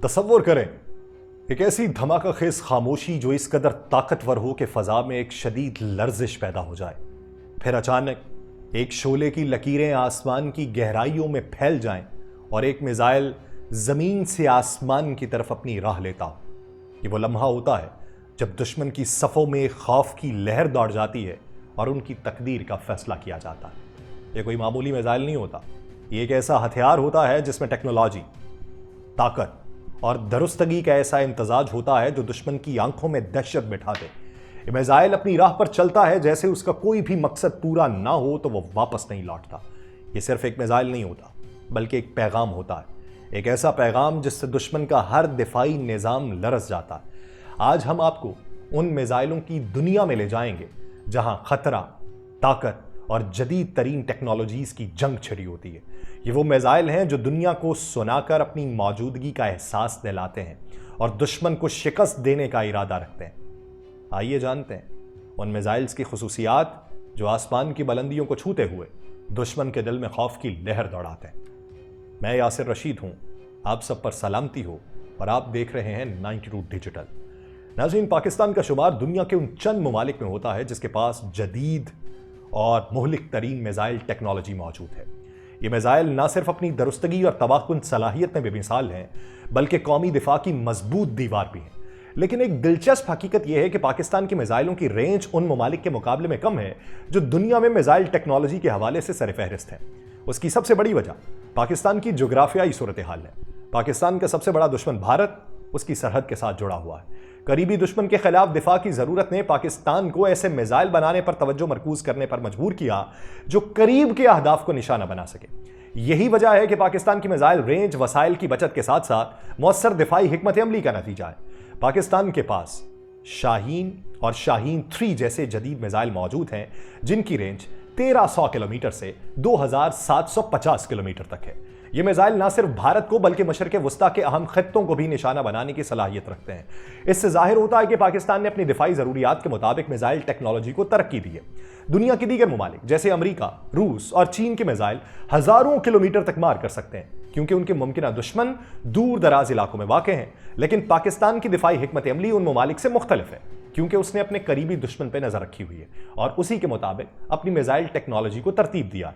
تصور کریں ایک ایسی دھماکہ خیز خاموشی جو اس قدر طاقتور ہو کہ فضا میں ایک شدید لرزش پیدا ہو جائے، پھر اچانک ایک شعلے کی لکیریں آسمان کی گہرائیوں میں پھیل جائیں اور ایک میزائل زمین سے آسمان کی طرف اپنی راہ لیتا ہو۔ یہ وہ لمحہ ہوتا ہے جب دشمن کی صفوں میں خوف کی لہر دوڑ جاتی ہے اور ان کی تقدیر کا فیصلہ کیا جاتا ہے۔ یہ کوئی معمولی میزائل نہیں ہوتا، یہ ایک ایسا ہتھیار ہوتا ہے جس میں ٹیکنالوجی، طاقت اور درستگی کا ایسا امتزاج ہوتا ہے جو دشمن کی آنکھوں میں دہشت بٹھا دے۔ یہ میزائل اپنی راہ پر چلتا ہے جیسے اس کا کوئی بھی مقصد پورا نہ ہو تو وہ واپس نہیں لوٹتا۔ یہ صرف ایک میزائل نہیں ہوتا بلکہ ایک پیغام ہوتا ہے، ایک ایسا پیغام جس سے دشمن کا ہر دفاعی نظام لرز جاتا ہے۔ آج ہم آپ کو ان میزائلوں کی دنیا میں لے جائیں گے جہاں خطرہ، طاقت اور جدید ترین ٹیکنالوجیز کی جنگ چھڑی ہوتی ہے۔ یہ وہ میزائل ہیں جو دنیا کو سنا کر اپنی موجودگی کا احساس دلاتے ہیں اور دشمن کو شکست دینے کا ارادہ رکھتے ہیں۔ آئیے جانتے ہیں ان میزائلز کی خصوصیات جو آسمان کی بلندیوں کو چھوتے ہوئے دشمن کے دل میں خوف کی لہر دوڑاتے ہیں۔ میں یاسر رشید ہوں، آپ سب پر سلامتی ہو اور آپ دیکھ رہے ہیں 92 ڈیجیٹل۔ ناظرین، پاکستان کا شمار دنیا کے ان چند ممالک میں ہوتا ہے جس کے پاس جدید اور مہلک ترین میزائل ٹیکنالوجی موجود ہے۔ یہ میزائل نہ صرف اپنی درستگی اور تباہ کن صلاحیت میں بے مثال ہیں بلکہ قومی دفاع کی مضبوط دیوار بھی ہیں۔ لیکن ایک دلچسپ حقیقت یہ ہے کہ پاکستان کی میزائلوں کی رینج ان ممالک کے مقابلے میں کم ہے جو دنیا میں میزائل ٹیکنالوجی کے حوالے سے سر فہرست ہیں۔ اس کی سب سے بڑی وجہ پاکستان کی جغرافیائی صورتحال ہے۔ پاکستان کا سب سے بڑا دشمن بھارت اس کی سرحد کے ساتھ جڑا ہوا ہے۔ قریبی دشمن کے خلاف دفاع کی ضرورت نے پاکستان کو ایسے میزائل بنانے پر توجہ مرکوز کرنے پر مجبور کیا جو قریب کے اہداف کو نشانہ بنا سکے۔ یہی وجہ ہے کہ پاکستان کی میزائل رینج وسائل کی بچت کے ساتھ ساتھ مؤثر دفاعی حکمت عملی کا نتیجہ ہے۔ پاکستان کے پاس شاہین اور شاہین 3 جیسے جدید میزائل موجود ہیں جن کی رینج 1300 کلومیٹر سے 2750 کلومیٹر تک ہے۔ یہ میزائل نہ صرف بھارت کو بلکہ مشرق وسطیٰ کے اہم خطوں کو بھی نشانہ بنانے کی صلاحیت رکھتے ہیں۔ اس سے ظاہر ہوتا ہے کہ پاکستان نے اپنی دفاعی ضروریات کے مطابق میزائل ٹیکنالوجی کو ترقی دی ہے۔ دنیا کے دیگر ممالک جیسے امریکہ، روس اور چین کے میزائل ہزاروں کلومیٹر تک مار کر سکتے ہیں کیونکہ ان کے ممکنہ دشمن دور دراز علاقوں میں واقع ہیں، لیکن پاکستان کی دفاعی حکمت عملی ان ممالک سے مختلف ہے کیونکہ اس نے اپنے قریبی دشمن پہ نظر رکھی ہوئی ہے اور اسی کے مطابق اپنی میزائل ٹیکنالوجی کو ترتیب دیا۔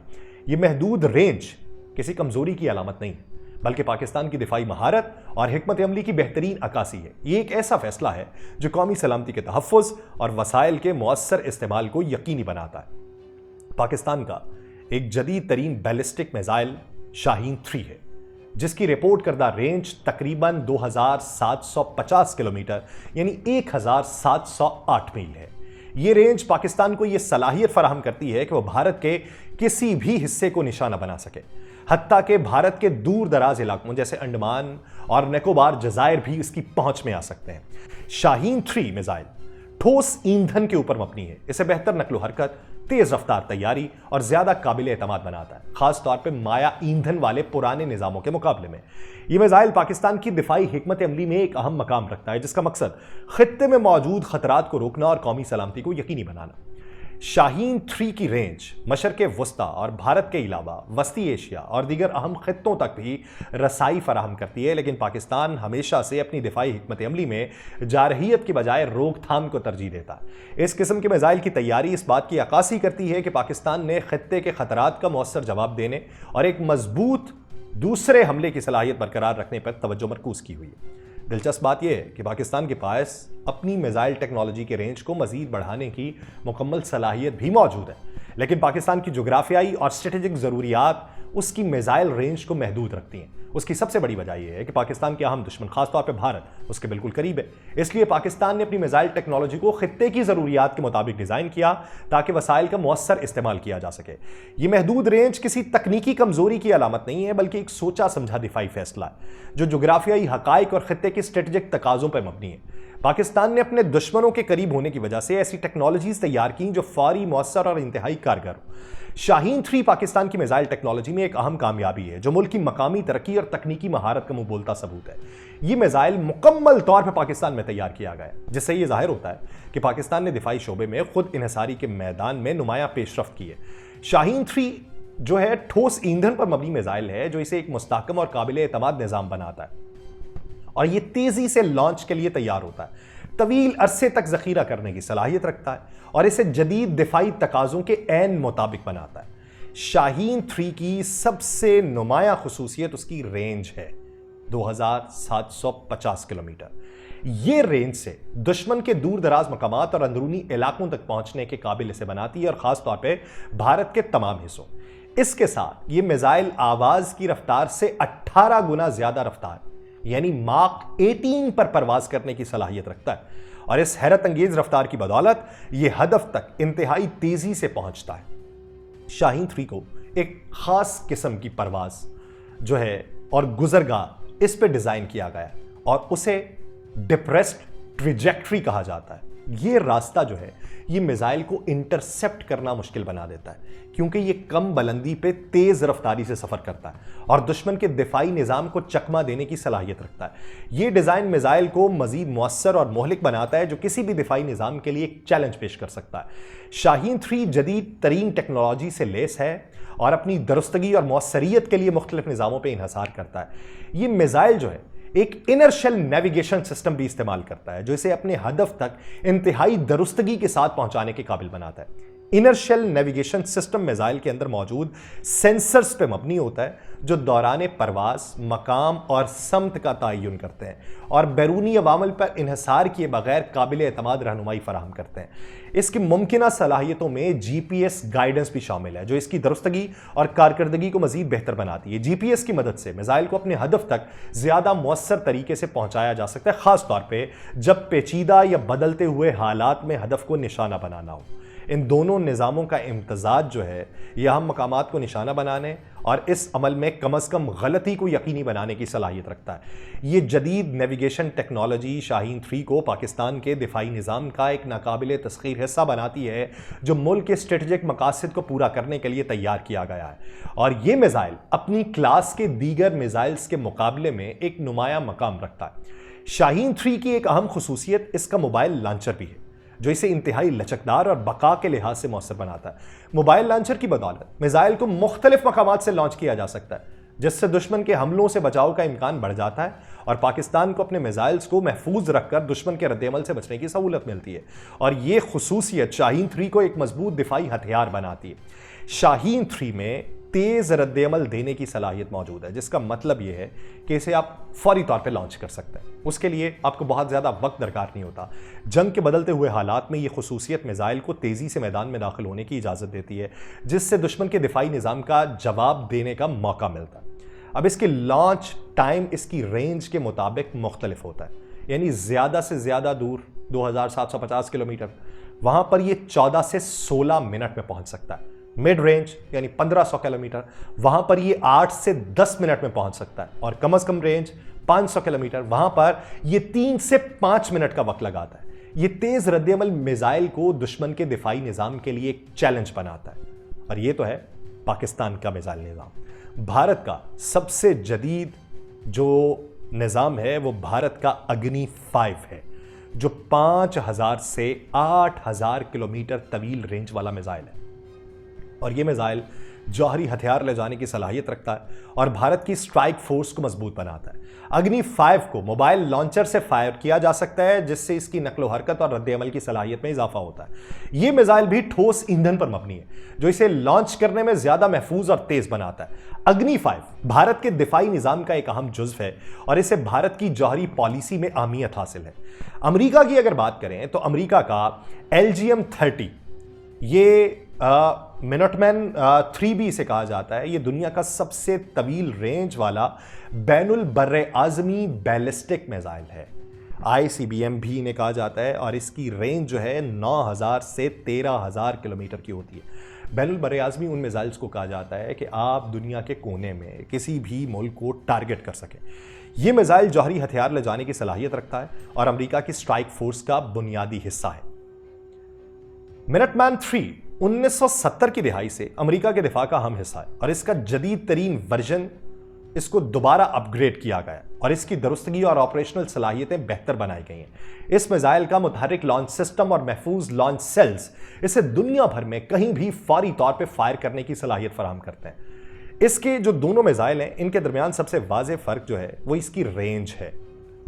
یہ محدود رینج کسی کمزوری کی علامت نہیں بلکہ پاکستان کی دفاعی مہارت اور حکمت عملی کی بہترین عکاسی ہے۔ یہ ایک ایسا فیصلہ ہے جو قومی سلامتی کے تحفظ اور وسائل کے مؤثر استعمال کو یقینی بناتا ہے۔ پاکستان کا ایک جدید ترین بیلسٹک میزائل شاہین 3 ہے جس کی رپورٹ کردہ رینج تقریباً 2750 کلومیٹر یعنی 1708 میل ہے۔ یہ رینج پاکستان کو یہ صلاحیت فراہم کرتی ہے کہ وہ بھارت کے کسی بھی حصے کو نشانہ بنا سکے، حتیٰ کہ بھارت کے دور دراز علاقوں جیسے انڈمان اور نکوبار جزائر بھی اس کی پہنچ میں آ سکتے ہیں۔ شاہین 3 میزائل ٹھوس ایندھن کے اوپر مبنی ہے۔ اسے بہتر نقل و حرکت، تیز رفتار تیاری اور زیادہ قابل اعتماد بناتا ہے، خاص طور پہ مایا ایندھن والے پرانے نظاموں کے مقابلے میں۔ یہ میزائل پاکستان کی دفاعی حکمت عملی میں ایک اہم مقام رکھتا ہے جس کا مقصد خطے میں موجود خطرات کو روکنا اور قومی سلامتی کو یقینی بنانا۔ شاہین 3 کی رینج مشرق وسطیٰ اور بھارت کے علاوہ وسطی ایشیا اور دیگر اہم خطوں تک بھی رسائی فراہم کرتی ہے، لیکن پاکستان ہمیشہ سے اپنی دفاعی حکمت عملی میں جارحیت کی بجائے روک تھام کو ترجیح دیتا ہے۔ اس قسم کے میزائل کی تیاری اس بات کی عکاسی کرتی ہے کہ پاکستان نے خطے کے خطرات کا مؤثر جواب دینے اور ایک مضبوط دوسرے حملے کی صلاحیت برقرار رکھنے پر توجہ مرکوز کی ہوئی ہے۔ دلچسپ بات یہ ہے کہ پاکستان کے پاس اپنی میزائل ٹیکنالوجی کے رینج کو مزید بڑھانے کی مکمل صلاحیت بھی موجود ہے، لیکن پاکستان کی جغرافیائی اور اسٹریٹجک ضروریات اس کی میزائل رینج کو محدود رکھتی ہیں۔ اس کی سب سے بڑی وجہ یہ ہے کہ پاکستان کے اہم دشمن خاص طور پہ بھارت اس کے بالکل قریب ہے۔ اس لیے پاکستان نے اپنی میزائل ٹیکنالوجی کو خطے کی ضروریات کے مطابق ڈیزائن کیا تاکہ وسائل کا مؤثر استعمال کیا جا سکے۔ یہ محدود رینج کسی تکنیکی کمزوری کی علامت نہیں ہے بلکہ ایک سوچا سمجھا دفاعی فیصلہ ہے جو جغرافیائی حقائق اور خطے کے اسٹریٹجک تقاضوں پر مبنی ہے۔ پاکستان نے اپنے دشمنوں کے قریب ہونے کی وجہ سے ایسی ٹیکنالوجیز تیار کی جو فوری، مؤثر اور انتہائی کارگر ہو۔ شاہین 3 پاکستان کی میزائل ٹیکنالوجی میں ایک اہم کامیابی ہے جو ملک کی مقامی ترقی اور تکنیکی مہارت کا منہ بولتا ثبوت ہے۔ یہ میزائل مکمل طور پر پاکستان میں تیار کیا گیا ہے جس سے یہ ظاہر ہوتا ہے کہ پاکستان نے دفاعی شعبے میں خود انحصاری کے میدان میں نمایاں پیش رفت کی ہے۔ شاہین 3 جو ہے ٹھوس ایندھن پر مبنی میزائل ہے جو اسے ایک مستحکم اور قابل اعتماد نظام بناتا ہے اور یہ تیزی سے لانچ کے لیے تیار ہوتا ہے، طویل عرصے تک ذخیرہ کرنے کی صلاحیت رکھتا ہے اور اسے جدید دفاعی تقاضوں کے عین مطابق بناتا ہے۔ شاہین 3 کی سب سے نمایاں خصوصیت اس کی رینج ہے، 2750 کلومیٹر۔ یہ رینج سے دشمن کے دور دراز مقامات اور اندرونی علاقوں تک پہنچنے کے قابل اسے بناتی ہے، اور خاص طور پہ بھارت کے تمام حصوں۔ اس کے ساتھ یہ میزائل آواز کی رفتار سے 18 گنا زیادہ رفتار یعنی ماک 18 پر پرواز کرنے کی صلاحیت رکھتا ہے، اور اس حیرت انگیز رفتار کی بدولت یہ ہدف تک انتہائی تیزی سے پہنچتا ہے۔ شاہین 3 کو ایک خاص قسم کی پرواز جو ہے اور گزرگاہ اس پہ ڈیزائن کیا گیا ہے، اور اسے ڈپریسڈ ٹریجیکٹری کہا جاتا ہے۔ یہ راستہ جو ہے یہ میزائل کو انٹرسیپٹ کرنا مشکل بنا دیتا ہے، کیونکہ یہ کم بلندی پہ تیز رفتاری سے سفر کرتا ہے اور دشمن کے دفاعی نظام کو چکما دینے کی صلاحیت رکھتا ہے۔ یہ ڈیزائن میزائل کو مزید مؤثر اور مہلک بناتا ہے، جو کسی بھی دفاعی نظام کے لیے ایک چیلنج پیش کر سکتا ہے۔ شاہین 3 جدید ترین ٹیکنالوجی سے لیس ہے اور اپنی درستگی اور مؤثریت کے لیے مختلف نظاموں پہ انحصار کرتا ہے۔ یہ میزائل جو ہے ایک انرشل نیویگیشن سسٹم بھی استعمال کرتا ہے، جو اسے اپنے ہدف تک انتہائی درستگی کے ساتھ پہنچانے کے قابل بناتا ہے۔ انرشل نیویگیشن سسٹم میزائل کے اندر موجود سینسرز پہ مبنی ہوتا ہے، جو دوران پرواز مقام اور سمت کا تعین کرتے ہیں اور بیرونی عوامل پر انحصار کیے بغیر قابل اعتماد رہنمائی فراہم کرتے ہیں۔ اس کی ممکنہ صلاحیتوں میں جی پی ایس گائیڈنس بھی شامل ہے، جو اس کی درستگی اور کارکردگی کو مزید بہتر بناتی ہے۔ جی پی ایس کی مدد سے میزائل کو اپنے ہدف تک زیادہ مؤثر طریقے سے پہنچایا جا سکتا ہے، خاص طور پہ جب پیچیدہ یا بدلتے ہوئے حالات میں ہدف کو نشانہ بنانا ہو۔ ان دونوں نظاموں کا امتزاج جو ہے یہ اہم مقامات کو نشانہ بنانے اور اس عمل میں کم از کم غلطی کو یقینی بنانے کی صلاحیت رکھتا ہے۔ یہ جدید نیویگیشن ٹیکنالوجی شاہین 3 کو پاکستان کے دفاعی نظام کا ایک ناقابل تسخیر حصہ بناتی ہے، جو ملک کے اسٹریٹجک مقاصد کو پورا کرنے کے لیے تیار کیا گیا ہے، اور یہ میزائل اپنی کلاس کے دیگر میزائلز کے مقابلے میں ایک نمایاں مقام رکھتا ہے۔ شاہین 3 کی ایک اہم خصوصیت اس کا موبائل لانچر بھی ہے، جو اسے انتہائی لچکدار اور بقا کے لحاظ سے مؤثر بناتا ہے۔ موبائل لانچر کی بدولت میزائل کو مختلف مقامات سے لانچ کیا جا سکتا ہے، جس سے دشمن کے حملوں سے بچاؤ کا امکان بڑھ جاتا ہے اور پاکستان کو اپنے میزائلز کو محفوظ رکھ کر دشمن کے رد عمل سے بچنے کی سہولت ملتی ہے، اور یہ خصوصیت شاہین 3 کو ایک مضبوط دفاعی ہتھیار بناتی ہے۔ شاہین 3 میں تیز رد عمل دینے کی صلاحیت موجود ہے، جس کا مطلب یہ ہے کہ اسے آپ فوری طور پہ لانچ کر سکتے ہیں۔ اس کے لیے آپ کو بہت زیادہ وقت درکار نہیں ہوتا۔ جنگ کے بدلتے ہوئے حالات میں یہ خصوصیت میزائل کو تیزی سے میدان میں داخل ہونے کی اجازت دیتی ہے، جس سے دشمن کے دفاعی نظام کا جواب دینے کا موقع ملتا ہے۔ اب اس کی لانچ ٹائم اس کی رینج کے مطابق مختلف ہوتا ہے، یعنی زیادہ سے زیادہ دور 2750 کلومیٹر، وہاں پر یہ 14 سے 16 منٹ میں پہنچ سکتا ہے۔ مڈ رینج یعنی 1500 کلومیٹر، وہاں پر یہ 8 سے 10 منٹ میں پہنچ سکتا ہے، اور کم از کم رینج 500 کلومیٹر، وہاں پر یہ 3 سے 5 منٹ کا وقت لگاتا ہے۔ یہ تیز رد عمل میزائل کو دشمن کے دفاعی نظام کے لیے ایک چیلنج بناتا ہے، اور یہ تو ہے پاکستان کا میزائل نظام۔ بھارت کا سب سے جدید جو نظام ہے وہ بھارت کا اگنی 5 ہے، جو 5000 سے 8000 کلومیٹر طویل رینج والا میزائل ہے، اور یہ میزائل جوہری ہتھیار لے جانے کی صلاحیت رکھتا ہے اور بھارت کی اسٹرائک فورس کو مضبوط بناتا ہے۔ اگنی 5 کو موبائل لانچر سے فائر کیا جا سکتا ہے، جس سے اس کی نقل و حرکت اور رد عمل کی صلاحیت میں اضافہ ہوتا ہے۔ یہ میزائل بھی ٹھوس ایندھن پر مبنی ہے، جو اسے لانچ کرنے میں زیادہ محفوظ اور تیز بناتا ہے۔ اگنی 5 بھارت کے دفاعی نظام کا ایک اہم جزو ہے، اور اسے بھارت کی جوہری پالیسی میں اہمیت حاصل ہے۔ امریکہ کی اگر بات کریں تو امریکہ کا LGM 30، یہ منٹ مین 3 بھی اسے کہا جاتا ہے، یہ دنیا کا سب سے طویل رینج والا بین البر اعظمی بیلسٹک میزائل ہے۔ ICBM بھی انہیں کہا جاتا ہے، اور اس کی رینج جو ہے 9000 سے 13000 کلومیٹر کی ہوتی ہے۔ بین البر اعظمی ان میزائلز کو کہا جاتا ہے کہ آپ دنیا کے کونے میں کسی بھی ملک کو ٹارگٹ کر سکیں۔ یہ میزائل جوہری ہتھیار لے جانے کی صلاحیت رکھتا ہے اور امریکہ کی اسٹرائک فورس کا بنیادی حصہ ہے۔ منٹ مین 3 1970 کی دہائی سے امریکہ کے دفاع کا اہم حصہ ہے، اور اس کا جدید ترین ورژن اس کو دوبارہ اپ گریڈ کیا گیا اور اس کی درستگی اور آپریشنل صلاحیتیں بہتر بنائی گئی ہیں۔ اس میزائل کا متحرک لانچ سسٹم اور محفوظ لانچ سیلز اسے دنیا بھر میں کہیں بھی فوری طور پہ فائر کرنے کی صلاحیت فراہم کرتے ہیں۔ اس کے جو دونوں میزائل ہیں ان کے درمیان سب سے واضح فرق جو ہے وہ اس کی رینج ہے۔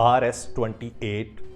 RS-28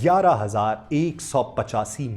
11,185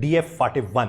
DF-41।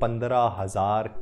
15,000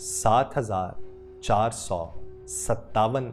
7,457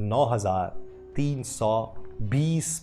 9,320